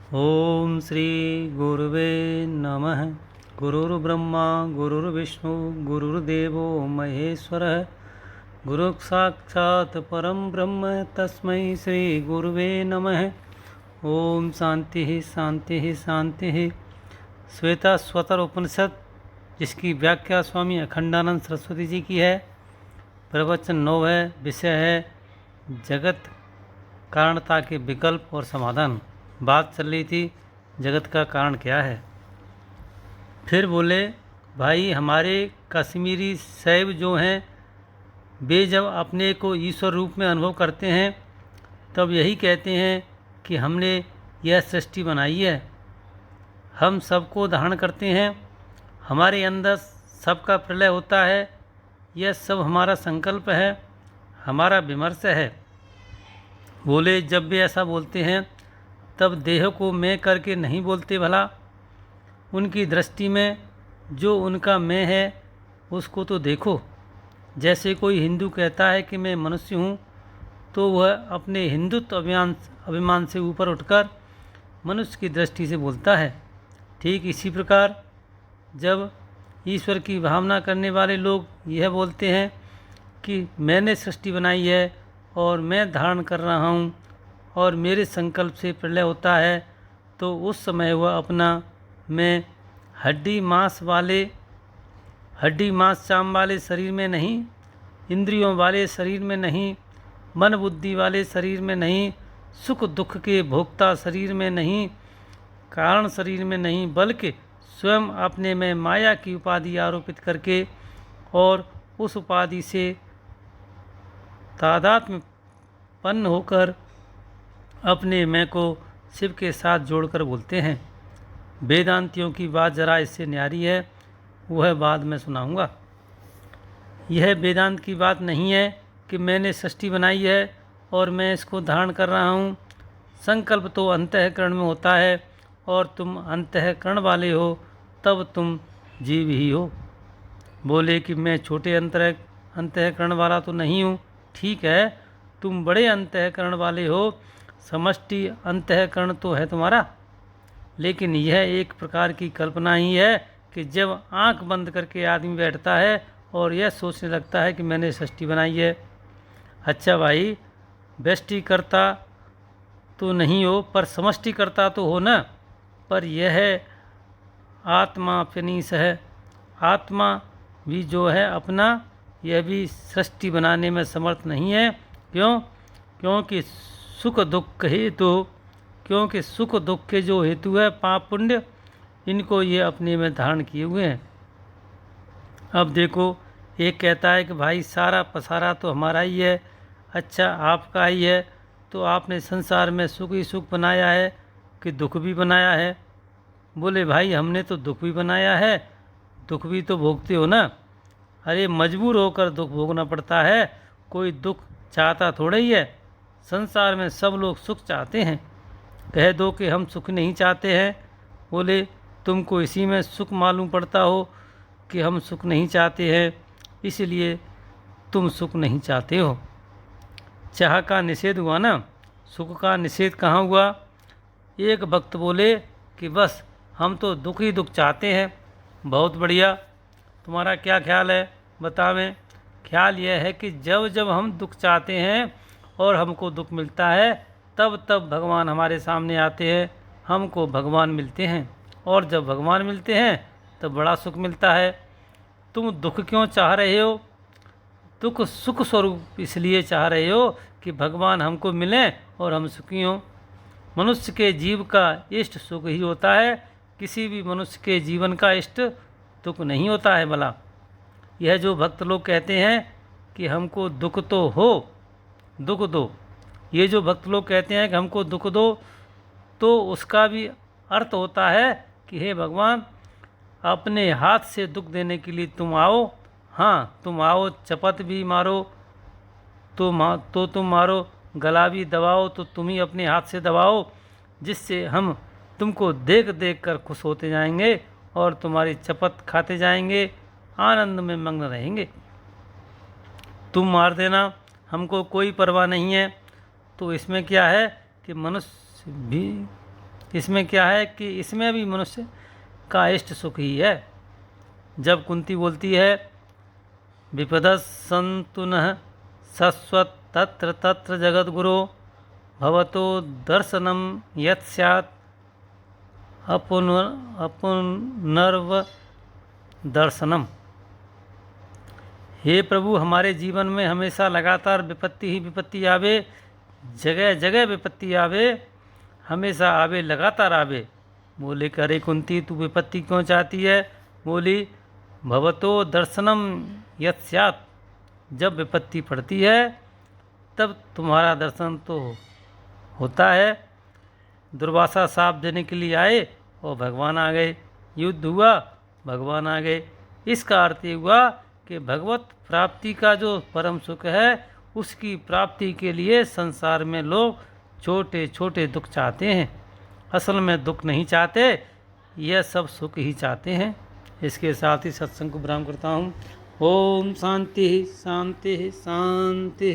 ओम श्री गुरुवे नमः। गुरुर्ब्रह्मा गुरुर्विष्णु गुरुर्देवो महेश्वरः। गुरु साक्षात् परम ब्रह्म तस्मै श्री गुरुवे नमः। ओम शांति शांति शांति। श्वेता स्वतर उपनिषद, जिसकी व्याख्या स्वामी अखंडानंद सरस्वती जी की है। प्रवचन 9 है। विषय है जगत कारणता के विकल्प और समाधान। बात चल रही थी जगत का कारण क्या है। फिर बोले, भाई हमारे कश्मीरी शैव जो हैं वे जब अपने को ईश्वर रूप में अनुभव करते हैं तब यही कहते हैं कि हमने यह सृष्टि बनाई है, हम सबको धारण करते हैं, हमारे अंदर सबका प्रलय होता है, यह सब हमारा संकल्प है, हमारा विमर्श है। बोले, जब वे ऐसा बोलते हैं तब देह को मैं करके नहीं बोलते भला। उनकी दृष्टि में जो उनका मैं है उसको तो देखो। जैसे कोई हिंदू कहता है कि मैं मनुष्य हूँ तो वह अपने हिंदुत्व अभिमान से ऊपर उठकर मनुष्य की दृष्टि से बोलता है। ठीक इसी प्रकार जब ईश्वर की भावना करने वाले लोग यह बोलते हैं कि मैंने सृष्टि बनाई है और मैं धारण कर रहा हूँ और मेरे संकल्प से प्रलय होता है, तो उस समय वह अपना मैं हड्डी मांस चाम वाले शरीर में नहीं, इंद्रियों वाले शरीर में नहीं, मन बुद्धि वाले शरीर में नहीं, सुख दुख के भोक्ता शरीर में नहीं, कारण शरीर में नहीं, बल्कि स्वयं अपने में माया की उपाधि आरोपित करके और उस उपाधि से तादात्म्यपन्न होकर अपने मैं को शिव के साथ जोड़कर बोलते हैं। वेदांतियों की बात जरा इससे न्यारी है, वह बाद में सुनाऊंगा। यह वेदांत की बात नहीं है कि मैंने सृष्टि बनाई है और मैं इसको धारण कर रहा हूँ। संकल्प तो अंतःकरण में होता है और तुम अंतःकरण वाले हो, तब तुम जीव ही हो। बोले कि मैं छोटे अंतःकरण वाला तो नहीं हूँ। ठीक है, तुम बड़े अंतःकरण वाले हो, समष्टि अंतःकरण तो है तुम्हारा, लेकिन यह एक प्रकार की कल्पना ही है कि जब आंख बंद करके आदमी बैठता है और यह सोचने लगता है कि मैंने सृष्टि बनाई है। अच्छा भाई, व्यष्टिकर्ता तो नहीं हो पर समष्टिकर्ता तो हो ना। पर यह है आत्मा फिनीस है। आत्मा भी जो है अपना, यह भी सृष्टि बनाने में समर्थ नहीं है। क्यों? क्योंकि सुख दुख के जो हेतु है पाप पुण्य, इनको ये अपने में धारण किए हुए हैं। अब देखो, एक कहता है कि भाई सारा पसारा तो हमारा ही है। अच्छा, आपका ही है तो आपने संसार में सुख ही सुख बनाया है कि दुख भी बनाया है? बोले, भाई हमने तो दुख भी बनाया है, दुख भी तो भोगते हो ना। अरे मजबूर होकर दुख भोगना पड़ता है, कोई दुख चाहता थोड़ा ही है। संसार में सब लोग सुख चाहते हैं, कह दो कि हम सुख नहीं चाहते हैं। बोले, तुमको इसी में सुख मालूम पड़ता हो कि हम सुख नहीं चाहते हैं, इसलिए तुम सुख नहीं चाहते हो। चाह का निषेध हुआ ना, सुख का निषेध कहाँ हुआ? एक भक्त बोले कि बस हम तो दुख ही दुख चाहते हैं। बहुत बढ़िया, तुम्हारा क्या ख्याल है बतावें। ख्याल यह है कि जब जब हम दुख चाहते हैं और हमको दुख मिलता है, तब तब भगवान हमारे सामने आते हैं, हमको भगवान मिलते हैं, और जब भगवान मिलते हैं तब बड़ा सुख मिलता है। तुम दुख क्यों चाह रहे हो? दुख सुख स्वरूप इसलिए चाह रहे हो कि भगवान हमको मिलें और हम सुखी हों। मनुष्य के जीव का इष्ट सुख ही होता है, किसी भी मनुष्य के जीवन का इष्ट दुख नहीं होता है भला। यह जो भक्त लोग कहते हैं कि हमको दुख तो हो, दुख दो, ये जो भक्त लोग कहते हैं कि हमको दुख दो, तो उसका भी अर्थ होता है कि हे भगवान, अपने हाथ से दुख देने के लिए तुम आओ। हाँ, तुम आओ, चपत भी मारो तो तुम मारो, गला भी दबाओ तो तुम ही अपने हाथ से दबाओ, जिससे हम तुमको देख देख कर खुश होते जाएंगे और तुम्हारी चपत खाते जाएंगे, आनंद में मग्न रहेंगे। तुम मार देना, हमको कोई परवाह नहीं है। तो इसमें क्या है कि मनुष्य भी इसमें क्या है कि इसमें भी मनुष्य का इष्ट सुख ही है। जब कुंती बोलती है विपदः सन्तु नः शश्वत् तत्र तत्र जगद्गुरो भवतो दर्शनम यत् स्यात् अपुनर्व दर्शनम। हे प्रभु, हमारे जीवन में हमेशा लगातार विपत्ति ही विपत्ति आवे, जगह जगह विपत्ति आवे, हमेशा आवे, लगातार आवे। बोले करे कुंती तू विपत्ति क्यों चाहती है? बोली भवतो दर्शनम यत् स्यात्, जब विपत्ति पड़ती है तब तुम्हारा दर्शन तो होता है। दुर्वासा साप देने के लिए आए और भगवान आ गए, युद्ध हुआ, भगवान आ गए। इसका अर्थ ये हुआ कि भगवत प्राप्ति का जो परम सुख है उसकी प्राप्ति के लिए संसार में लोग छोटे छोटे दुख चाहते हैं, असल में दुख नहीं चाहते, यह सब सुख ही चाहते हैं। इसके साथ ही सत्संग को विराम करता हूँ। ओम शांति शांति शांति।